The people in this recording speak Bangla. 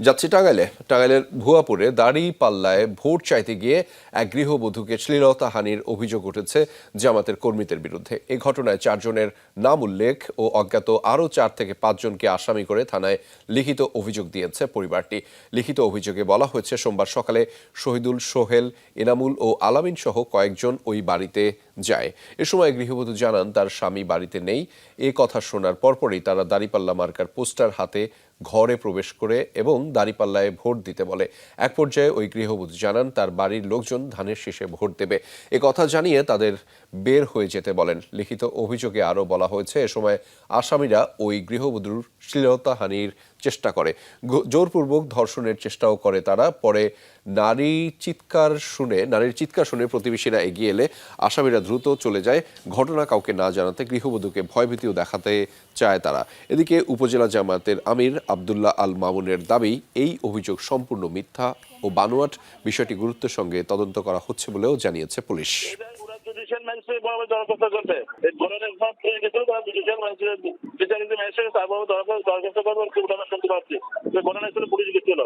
যাচ্ছি টাঙ্গাইলের ভুয়াপুরে দাড়ি পাল্লায় ভোট চাইতে গিয়ে এক গৃহবধূকে শ্লীলতাহানির অভিযোগ উঠেছে জামাতের কর্মীদের বিরুদ্ধে। এই ঘটনায় 4 জনের নাম উল্লেখ ও অজ্ঞাত আরও 4 থেকে 5 জনকে আসামি করে থানায় লিখিত অভিযোগ দিয়েছে পরিবারটি। লিখিত অভিযোগে বলা হয়েছে, সোমবার সকালে শহীদুল, সোহেল, এনামুল ও আলামিন সহ কয়েকজন ওই বাড়িতে যায়। এ সময় গৃহবধূ জানান তার স্বামী বাড়িতে নেই। এ কথা শোনার পরপরই তারা দাড়িপাল্লা মার্কার পোস্টার হাতে ঘরে প্রবেশ করে এবং দাড়িপাল্লায় ভোট দিতে বলে। এক পর্যায়ে ওই গৃহবধূ জানান তার বাড়ির লোকজন ধানের শীষে ভোট দেবে। এ কথা জানিয়ে তাদের বের হয়ে যেতে বলেন। লিখিত অভিযোগে আরও বলা হয়েছে, এ সময় আসামিরা ওই গৃহবধূর শ্লীলতাহানির চেষ্টা করে, জোরপূর্বক ধর্ষণের চেষ্টাও করে তারা। পরে নারীর চিৎকার শুনে প্রতিবেশীরা এগিয়ে এলে আসামিরা দ্রুত চলে যায়। ঘটনা কাউকে না জানাতে গৃহবধূকে ভয়ভীতিও দেখাতে চায় তারা। এদিকে উপজেলা জামায়াতের আমির আব্দুল্লাহ আল মামুনের দাবি, এই অভিযোগ সম্পূর্ণ মিথ্যা ও বানোয়াট। বিষয়টি গুরুত্বের সঙ্গে তদন্ত করা হচ্ছে বলেও জানিয়েছে পুলিশ। জুডিশিয়াল ম্যাজিস্ট্রেট বরাবর দরখাস্ত করবে। এই ধরনের সব পুলিশ গেছিল, তারা জুডিশিয়াল ম্যাজিস্ট্রেট বিচারিক ম্যাজিস্ট্রেট তারপর দরখাস্ত করবে, উঠানো শুনতে পাচ্ছি। ঘটনা পুলিশ গেছিল।